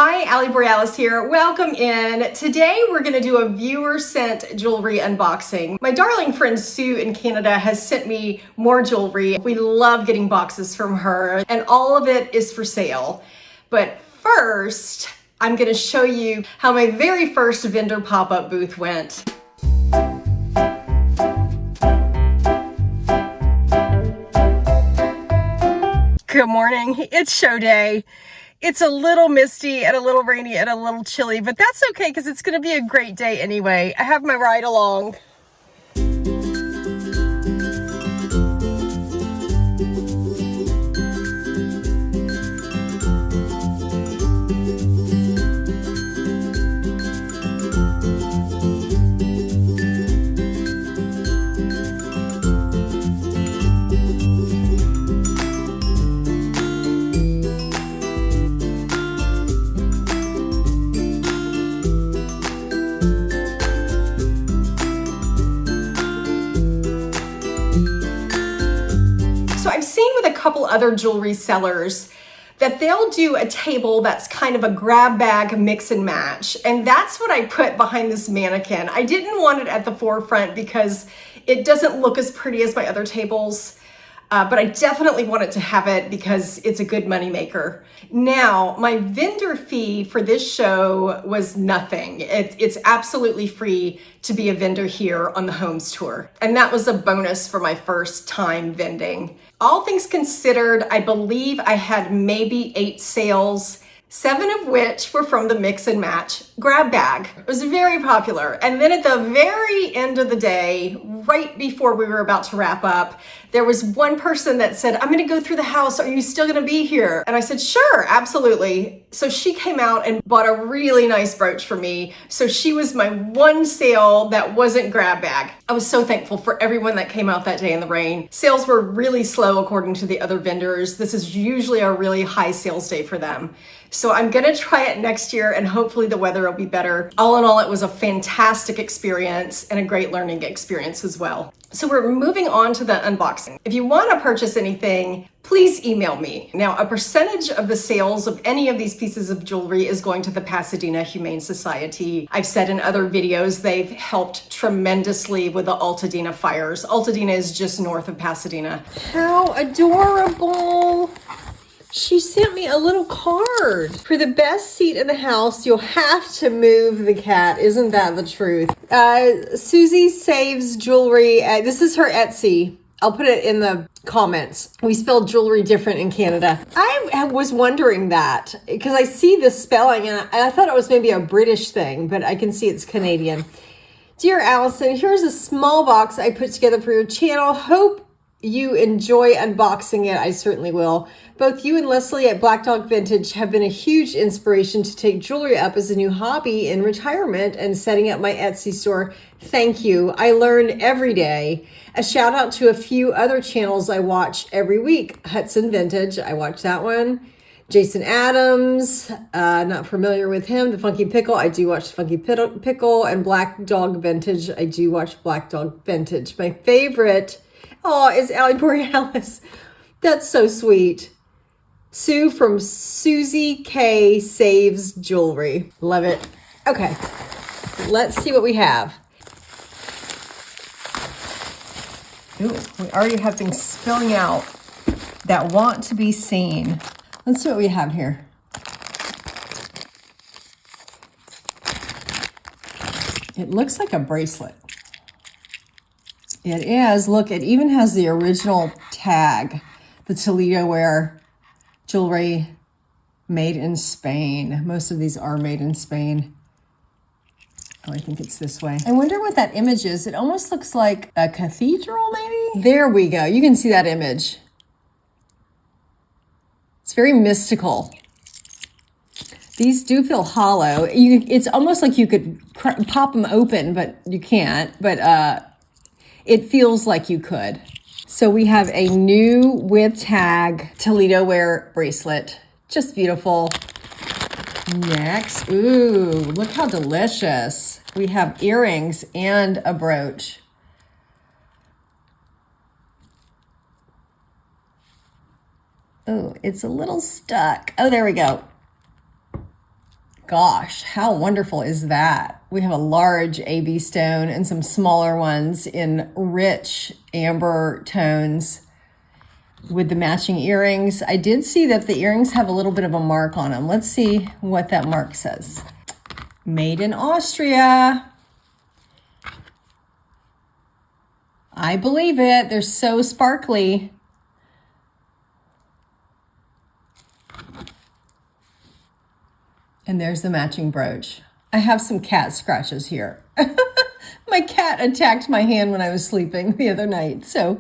Hi, Ali Borealis here. Welcome in. Today we're going to do a viewer sent jewelry unboxing. My darling friend Sue in Canada has sent me more jewelry. We love getting boxes from her and all of it is for sale. But first, I'm going to show you how my very first vendor pop-up booth went. Good morning. It's show day. It's a little misty and a little rainy and a little chilly, but that's okay because it's going to be a great day anyway. I have my ride along. So I've seen with a couple other jewelry sellers that they'll do a table that's kind of a grab bag mix and match. And that's what I put behind this mannequin. I didn't want it at the forefront because it doesn't look as pretty as my other tables. But I definitely wanted to have it because it's a good money maker. Now, my vendor fee for this show was nothing. It's absolutely free to be a vendor here on the Homes Tour. And that was a bonus for my first time vending. All things considered, I believe I had maybe 8 sales, 7 of which were from the mix and match grab bag. It was very popular. And then at the very end of the day, right before we were about to wrap up, there was one person that said, I'm gonna go through the house. Are you still gonna be here? And I said, sure, absolutely. So she came out and bought a really nice brooch for me. So she was my one sale that wasn't grab bag. I was so thankful for everyone that came out that day in the rain. Sales were really slow according to the other vendors. This is usually a really high sales day for them. So I'm gonna try it next year and hopefully the weather will be better. All in all, it was a fantastic experience and a great learning experience as well. So we're moving on to the unboxing. If you want to purchase anything, please email me. Now, a percentage of the sales of any of these pieces of jewelry is going to the Pasadena Humane Society. I've said in other videos, they've helped tremendously with the Altadena fires. Altadena is just north of Pasadena. How adorable. She sent me a little card. For the best seat in the house, you'll have to move the cat. Isn't that the truth? Susie Saves Jewelry. This is her Etsy. I'll put it in the comments. We spell jewelry different in Canada. I was wondering that because I see this spelling and I thought it was maybe a British thing, but I can see it's Canadian. Dear Allison, here's a small box I put together for your channel. Hope you enjoy unboxing it. I certainly will. Both you and Leslie at Black Dog Vintage have been a huge inspiration to take jewelry up as a new hobby in retirement and setting up my Etsy store. Thank you. I learn every day. A shout out to a few other channels I watch every week. Hudson Vintage, I watch that one. Jason Adams, not familiar with him. The Funky Pickle, I do watch Funky Pickle. And Black Dog Vintage, I do watch Black Dog Vintage. My favorite, is Ali Borealis. That's so sweet. Sue from Susie K Saves Jewelry. Love it. Okay, let's see what we have. Ooh, we already have things spilling out that want to be seen. Let's see what we have here. It looks like a bracelet. It is. Look, it even has the original tag, the Toledo ware jewelry made in Spain. Most of these are made in Spain. Oh, I think it's this way. I wonder what that image is. It almost looks like a cathedral, maybe? There we go. You can see that image. It's very mystical. These do feel hollow. It's almost like you could pop them open, but you can't. But it feels like you could. So we have a new with tag Toledo ware bracelet. Just beautiful. Next, ooh, look how delicious. We have earrings and a brooch. Oh, it's a little stuck. Oh, there we go. Gosh, how wonderful is that? We have a large AB stone and some smaller ones in rich amber tones with the matching earrings. I did see that the earrings have a little bit of a mark on them. Let's see what that mark says. Made in Austria. I believe it. They're so sparkly. And there's the matching brooch. I have some cat scratches here. My cat attacked my hand when I was sleeping the other night. So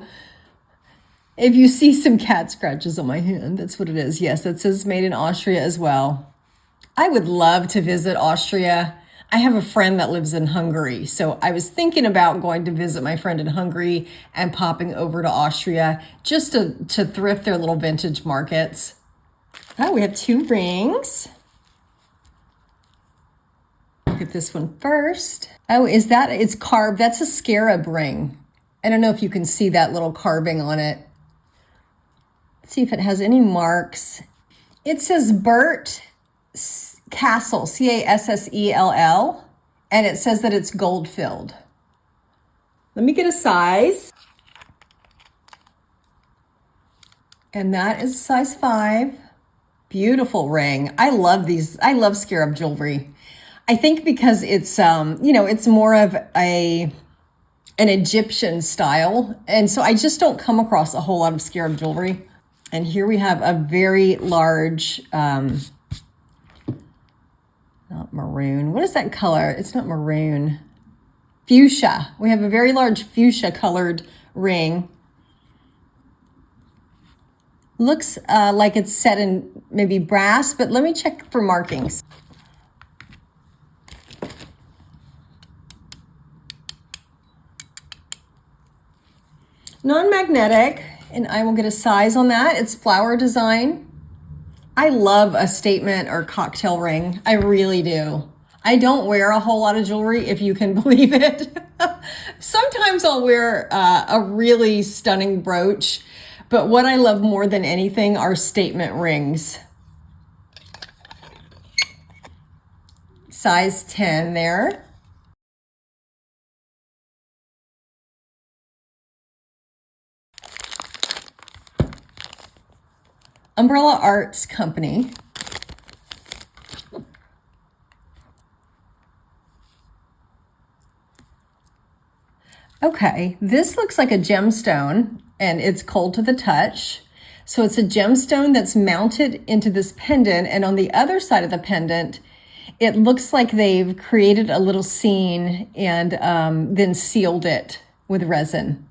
if you see some cat scratches on my hand, that's what it is. Yes, that says made in Austria as well. I would love to visit Austria. I have a friend that lives in Hungary. So I was thinking about going to visit my friend in Hungary and popping over to Austria just to thrift their little vintage markets. Oh, we have 2 rings. Look at this one first. Oh, it's carved. That's a scarab ring. I don't know if you can see that little carving on it. Let's see if it has any marks. It says Bert Castle, Cassell, and it says that it's gold filled. Let me get a size. And that is size 5. Beautiful ring. I love these. I love scarab jewelry. I think because it's, it's more of an Egyptian style. And so I just don't come across a whole lot of scarab jewelry. And here we have a very large, not maroon. What is that color? It's not maroon. Fuchsia. We have a very large fuchsia colored ring. Looks like it's set in maybe brass, but let me check for markings. Non-magnetic, and I will get a size on that. It's flower design. I love a statement or cocktail ring. I really do. I don't wear a whole lot of jewelry, if you can believe it. Sometimes I'll wear a really stunning brooch, but what I love more than anything are statement rings. Size 10 there. Umbrella Arts Company. Okay, this looks like a gemstone and it's cold to the touch. So it's a gemstone that's mounted into this pendant, and on the other side of the pendant, it looks like they've created a little scene and then sealed it with resin.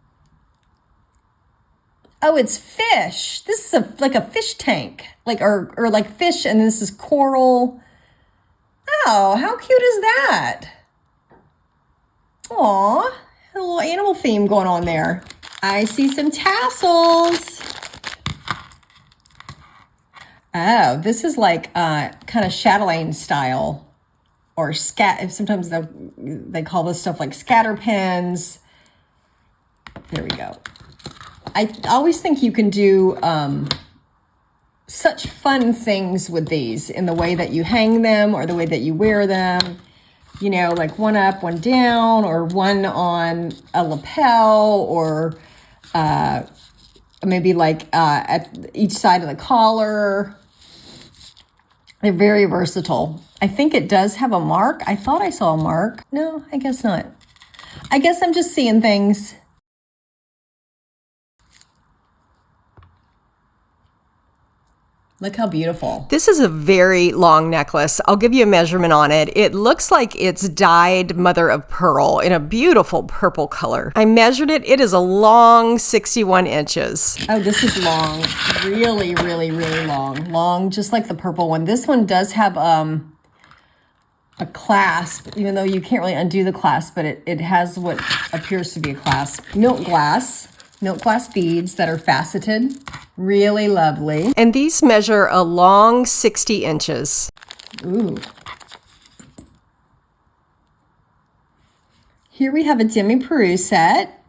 Oh, it's fish. This is like a fish tank, or like fish, and this is coral. Oh, how cute is that? Aw, a little animal theme going on there. I see some tassels. Oh, this is like kind of chatelaine style, or sometimes they call this stuff like scatter pins. There we go. I always think you can do such fun things with these in the way that you hang them or the way that you wear them. You know, like one up, one down, or one on a lapel, or maybe like at each side of the collar. They're very versatile. I think it does have a mark. I thought I saw a mark. No, I guess not. I guess I'm just seeing things. Look how beautiful. This is a very long necklace. I'll give you a measurement on it. It looks like it's dyed mother of pearl in a beautiful purple color. I measured it. It is a long 61 inches. Oh, this is long. Really, really, really long. Long, just like the purple one. This one does have a clasp, even though you can't really undo the clasp, but it has what appears to be a clasp. Milk glass beads that are faceted. Really lovely. And these measure a long 60 inches. Ooh. Here we have a demi-Peru set.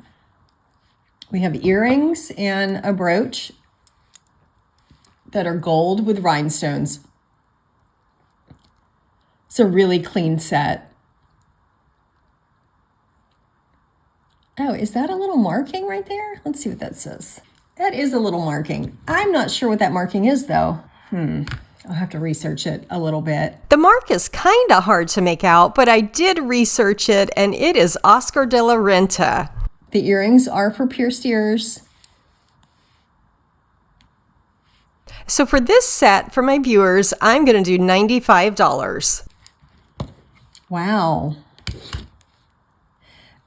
We have earrings and a brooch that are gold with rhinestones. It's a really clean set. Oh, is that a little marking right there? Let's see what that says. That is a little marking. I'm not sure what that marking is though. I'll have to research it a little bit. The mark is kind of hard to make out, but I did research it and it is Oscar de la Renta. The earrings are for pierced ears. So for this set, for my viewers, I'm going to do $95. Wow.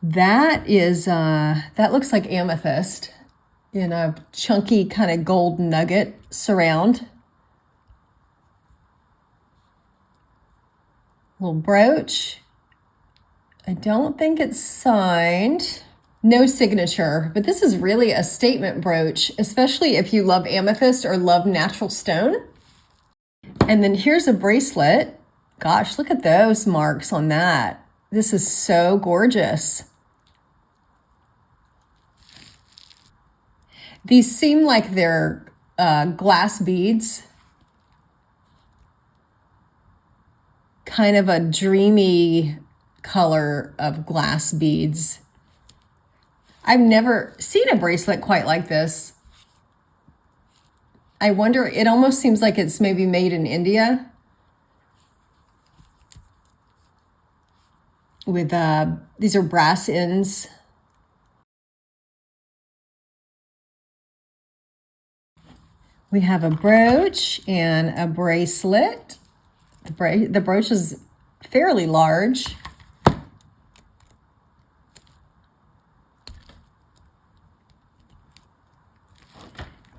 That is, that looks like amethyst in a chunky kind of gold nugget surround. Little brooch. I don't think it's signed. No signature, but this is really a statement brooch, especially if you love amethyst or love natural stone. And then here's a bracelet. Gosh, look at those marks on that. This is so gorgeous. These seem like they're glass beads. Kind of a dreamy color of glass beads. I've never seen a bracelet quite like this. I wonder, it almost seems like it's maybe made in India. With, these are brass ends. We have a brooch and a bracelet. The brooch is fairly large.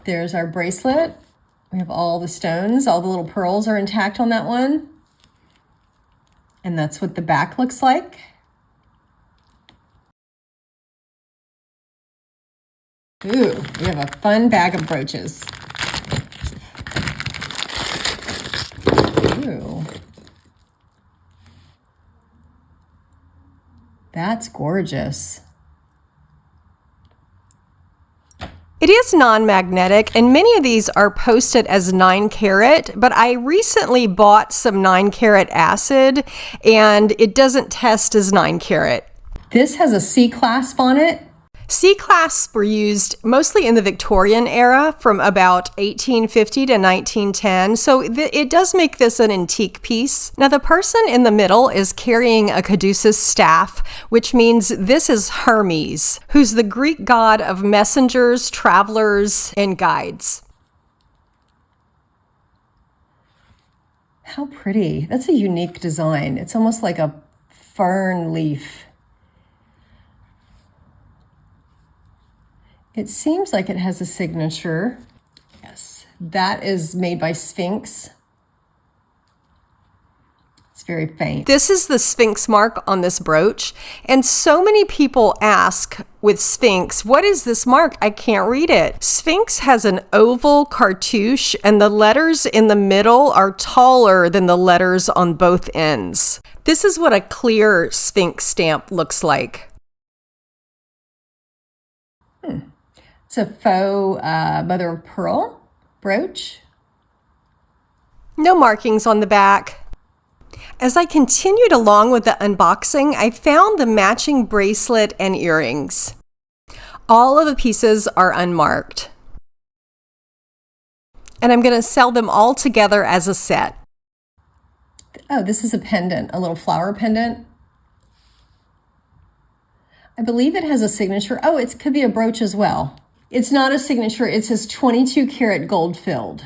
There's our bracelet. We have all the stones, all the little pearls are intact on that one. And that's what the back looks like. Ooh, we have a fun bag of brooches. Ooh. That's gorgeous. It is non-magnetic, and many of these are posted as 9 carat, but I recently bought some 9 carat acid, and it doesn't test as 9 carat. This has a C clasp on it. C clasps were used mostly in the Victorian era from about 1850 to 1910, so it does make this an antique piece. Now the person in the middle is carrying a caduceus staff, which means this is Hermes, who's the Greek god of messengers, travelers, and guides. How pretty. That's a unique design. It's almost like a fern leaf. It seems like it has a signature. Yes, that is made by Sphinx. It's very faint. This is the Sphinx mark on this brooch. And so many people ask with Sphinx, what is this mark? I can't read it. Sphinx has an oval cartouche and the letters in the middle are taller than the letters on both ends. This is what a clear Sphinx stamp looks like. It's a faux mother of pearl brooch. No markings on the back. As I continued along with the unboxing, I found the matching bracelet and earrings. All of the pieces are unmarked. And I'm going to sell them all together as a set. Oh, this is a pendant, a little flower pendant. I believe it has a signature. Oh, it could be a brooch as well. It's not a signature. It says 22 karat gold filled.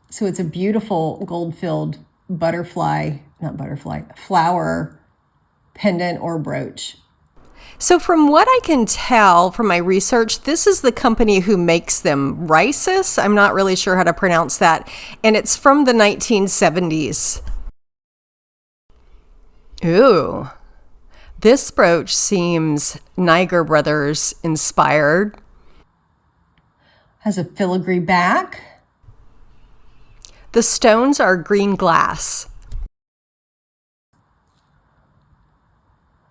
So it's a beautiful gold filled flower pendant or brooch. So from what I can tell from my research, this is the company who makes them, Risis. I'm not really sure how to pronounce that. And it's from the 1970s. Ooh, this brooch seems Niger Brothers inspired. Has a filigree back. The stones are green glass.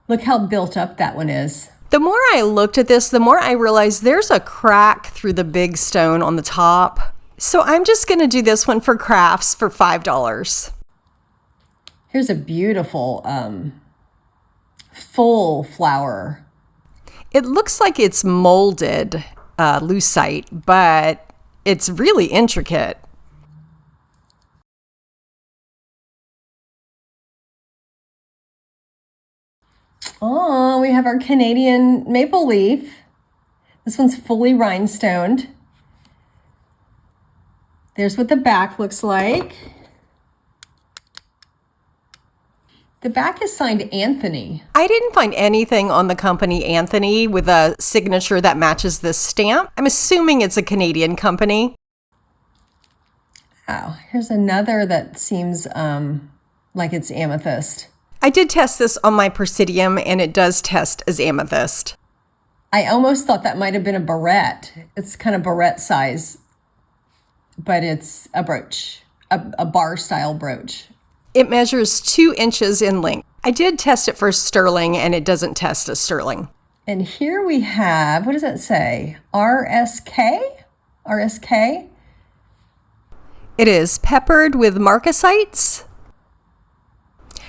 Look how built up that one is. The more I looked at this, the more I realized there's a crack through the big stone on the top. So I'm just going to do this one for crafts for $5. Here's a beautiful full flower. It looks like it's molded lucite, but it's really intricate. Oh, we have our Canadian maple leaf. This one's fully rhinestoned. There's what the back looks like. The back is signed Anthony. I didn't find anything on the company Anthony with a signature that matches this stamp. I'm assuming it's a Canadian company. Oh, here's another that seems like it's amethyst. I did test this on my Presidium, and it does test as amethyst. I almost thought that might have been a barrette. It's kind of barrette size, but it's a brooch, a bar-style brooch. It measures 2 inches in length. I did test it for sterling, and it doesn't test as sterling. And here we have, what does that say? RSK? RSK? It is peppered with marcasites.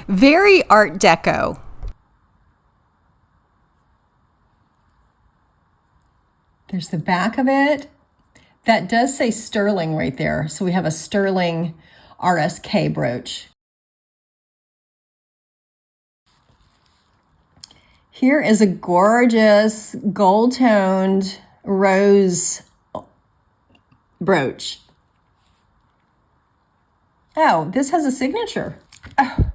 Very Art Deco. There's the back of it. That does say sterling right there. So we have a sterling RSK brooch. Here is a gorgeous gold-toned rose brooch. Oh, this has a signature. Oh,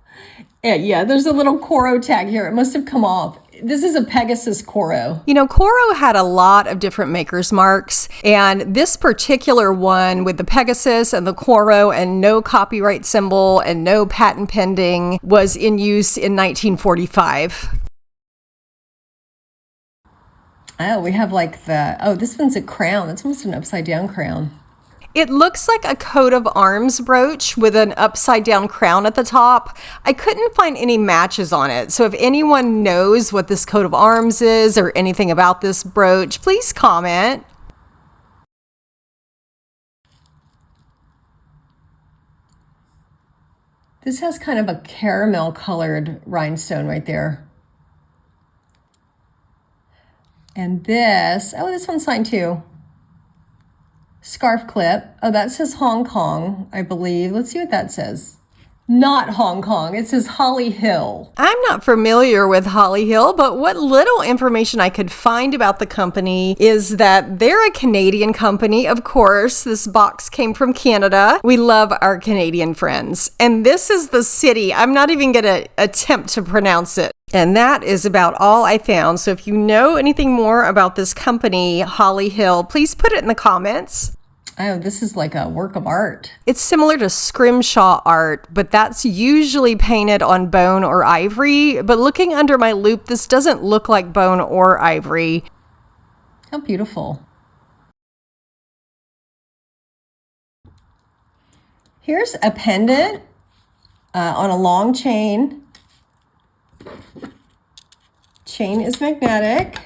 yeah, there's a little Coro tag here. It must have come off. This is a Pegasus Coro. You know, Coro had a lot of different maker's marks, and this particular one with the Pegasus and the Coro and no copyright symbol and no patent pending was in use in 1945. Oh, we have like this one's a crown. That's almost an upside down crown. It looks like a coat of arms brooch with an upside down crown at the top. I couldn't find any matches on it. So if anyone knows what this coat of arms is or anything about this brooch, please comment. This has kind of a caramel colored rhinestone right there. And this one's signed too. Scarf clip. Oh, that says Hong Kong, I believe. Let's see what that says. Not Hong Kong. It says Holly Hill. I'm not familiar with Holly Hill, but what little information I could find about the company is that they're a Canadian company. Of course, this box came from Canada. We love our Canadian friends. And this is the city. I'm not even going to attempt to pronounce it. And that is about all I found. So if you know anything more about this company, Holly Hill, please put it in the comments. Oh, this is like a work of art. It's similar to scrimshaw art, but that's usually painted on bone or ivory. But looking under my loupe, this doesn't look like bone or ivory. How beautiful. Here's a pendant on a long chain. Chain is magnetic.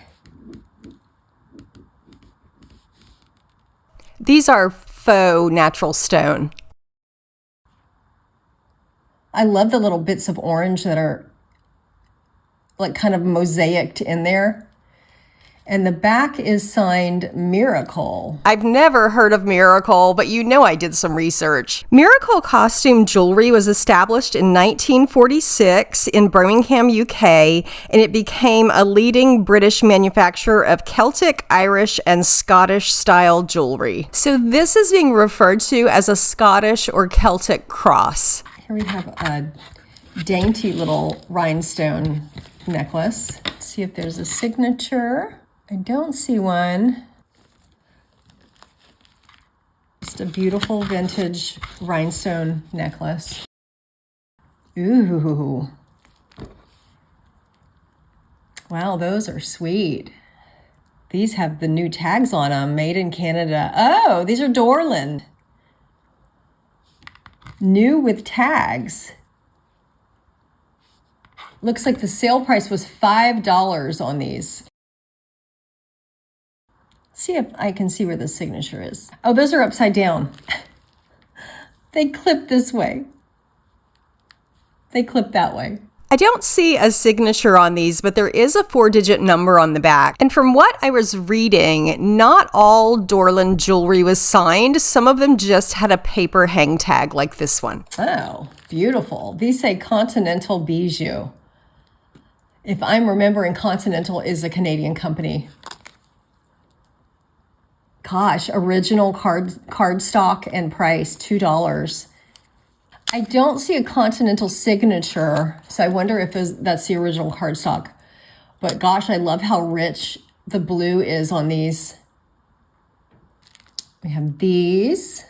These are faux natural stone. I love the little bits of orange that are like kind of mosaicked in there. And the back is signed Miracle. I've never heard of Miracle, but you know I did some research. Miracle Costume Jewelry was established in 1946 in Birmingham, UK, and it became a leading British manufacturer of Celtic, Irish, and Scottish style jewelry. So this is being referred to as a Scottish or Celtic cross. Here we have a dainty little rhinestone necklace. Let's see if there's a signature. I don't see one. Just a beautiful vintage rhinestone necklace. Ooh. Wow, those are sweet. These have the new tags on them, made in Canada. Oh, these are Dorland. New with tags. Looks like the sale price was $5 on these. See if I can see where the signature is. Oh, those are upside down. They clip this way. They clip that way. I don't see a signature on these, but there is a 4-digit number on the back. And from what I was reading, not all Dorland jewelry was signed. Some of them just had a paper hang tag like this one. Oh, beautiful. These say Continental Bijou. If I'm remembering, Continental is a Canadian company. Gosh, original cardstock and price, $2. I don't see a Continental signature, so I wonder if that's the original cardstock. But gosh, I love how rich the blue is on these. We have these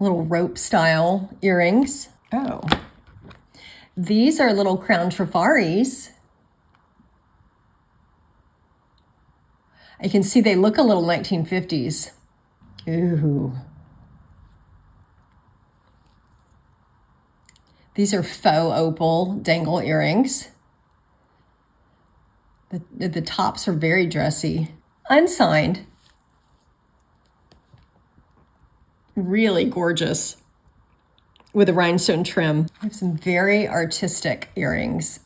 little rope style earrings. Oh, these are little crown trefaris. I can see they look a little 1950s. Ooh. These are faux opal dangle earrings. The tops are very dressy. Unsigned. Really gorgeous. With a rhinestone trim. I have some very artistic earrings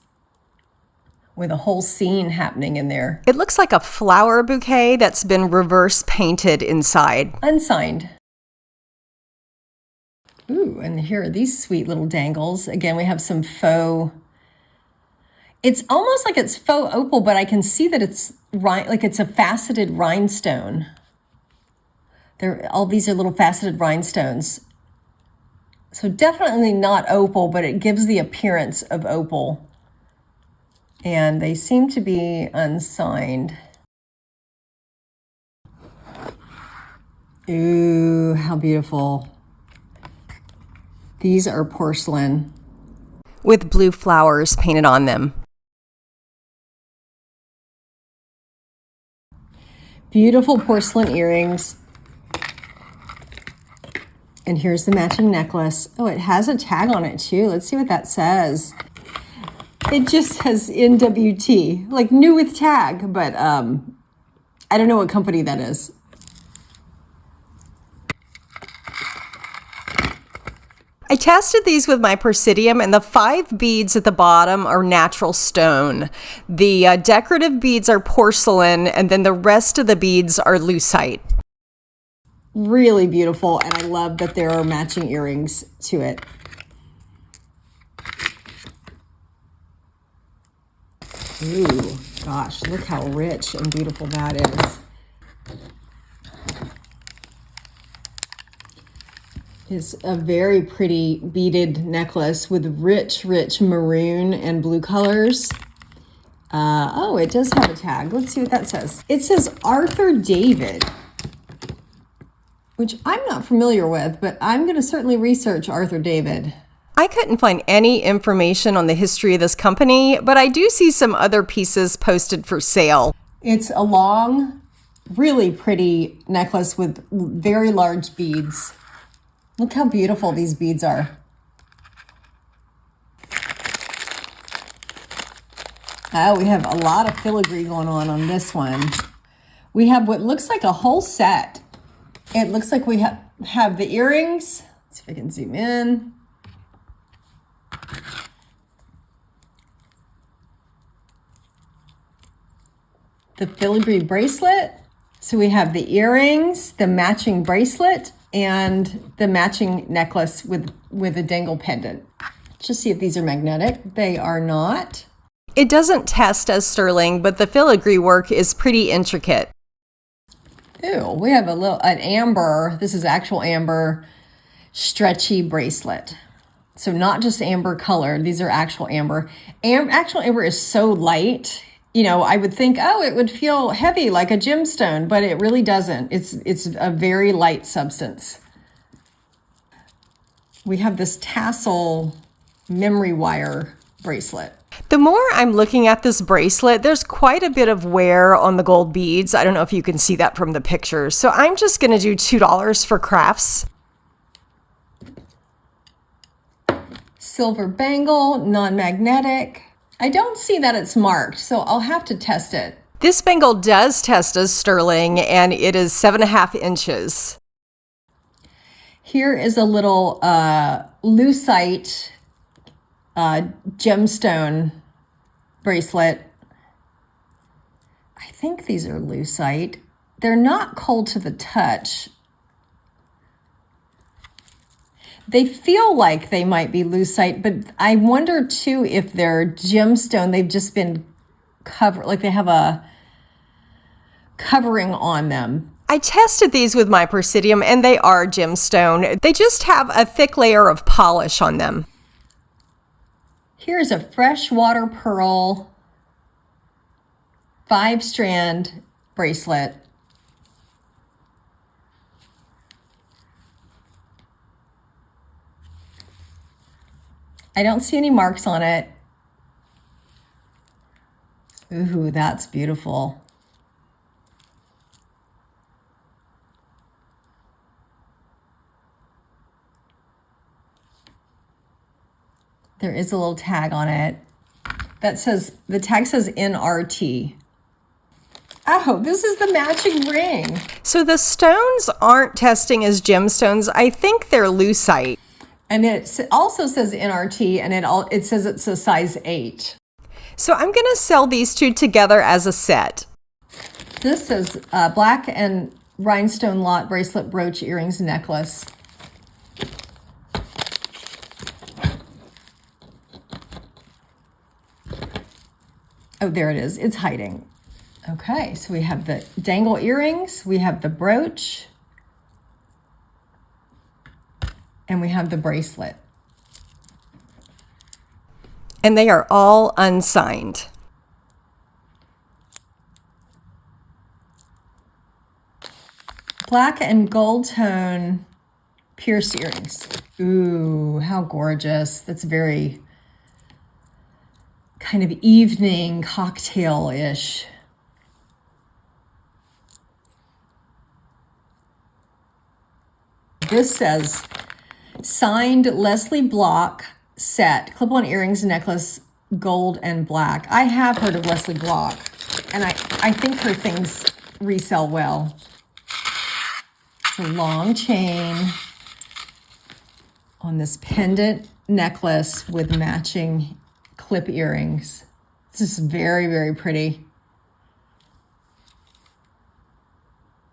with a whole scene happening in there. It looks like a flower bouquet that's been reverse painted inside. Unsigned. Ooh, and here are these sweet little dangles. Again, we have some faux. It's almost like it's faux opal, but I can see that it's like it's a faceted rhinestone. All these are little faceted rhinestones. So definitely not opal, but it gives the appearance of opal. And they seem to be unsigned. Ooh, how beautiful. These are porcelain. With blue flowers painted on them. Beautiful porcelain earrings. And here's the matching necklace. Oh, it has a tag on it too. Let's see what that says. It just says NWT, like new with tag, but I don't know what company that is. I tested these with my Persidium, and the 5 beads at the bottom are natural stone. The decorative beads are porcelain, and then the rest of the beads are lucite. Really beautiful, and I love that there are matching earrings to it. Ooh, gosh, look how rich and beautiful that is. It's a very pretty beaded necklace with rich maroon and blue colors. Oh, it does have a tag. Let's see what that says. It says Arthur David, which I'm not familiar with, but I'm going to certainly research Arthur David. I couldn't find any information on the history of this company, but I do see some other pieces posted for sale. It's a long, really pretty necklace with very large beads. Look how beautiful these beads are. Oh, we have a lot of filigree going on this one. We have what looks like a whole set. It looks like we have the earrings. Let's see if I can zoom in. The filigree bracelet. So we have the earrings, the matching bracelet, and the matching necklace with a dangle pendant. Just see if these are magnetic. They are not. It doesn't test as sterling, but the filigree work is pretty intricate. Ooh, we have an amber, this is actual amber, stretchy bracelet. So not just amber colored, these are actual amber. Actual amber is so light, you know, I would think, oh, it would feel heavy like a gemstone, but it really doesn't. It's a very light substance. We have this tassel memory wire bracelet. The more I'm looking at this bracelet, there's quite a bit of wear on the gold beads. I don't know if you can see that from the pictures. So I'm just going to do $2 for crafts. Silver bangle, non-magnetic. I don't see that it's marked, so I'll have to test it. This bangle does test as sterling, and it is 7.5 inches. Here is a little lucite gemstone bracelet. I think these are lucite. They're not cold to the touch. They feel like they might be lucite, but I wonder too if they're gemstone. They've just been covered, like they have a covering on them. I tested these with my Presidium and they are gemstone. They just have a thick layer of polish on them. Here's a freshwater pearl 5-strand bracelet. I don't see any marks on it. Ooh, that's beautiful. There is a little tag on it that says, the tag says NRT. Oh, this is the matching ring. So the stones aren't testing as gemstones. I think they're lucite. And it also says NRT, and it says it's a size 8. So I'm going to sell these two together as a set. This is black and rhinestone lot bracelet, brooch, earrings, necklace. Oh, there it is. It's hiding. Okay, so we have the dangle earrings, we have the brooch, and we have the bracelet. And they are all unsigned. Black and gold tone pierced earrings. Ooh, how gorgeous. That's very kind of evening cocktail-ish. This says, signed Leslie Block set, clip-on earrings, necklace, gold and black. I have heard of Leslie Block, and I think her things resell well. It's a long chain on this pendant necklace with matching clip earrings. This is very, very pretty.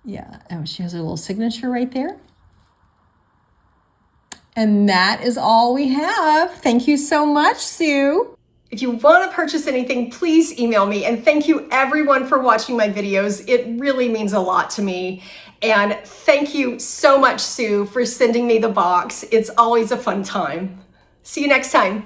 Yeah, oh, she has her little signature right there. And that is all we have. Thank you so much, Sue. If you want to purchase anything, please email me. And thank you everyone for watching my videos. It really means a lot to me. And thank you so much, Sue, for sending me the box. It's always a fun time. See you next time.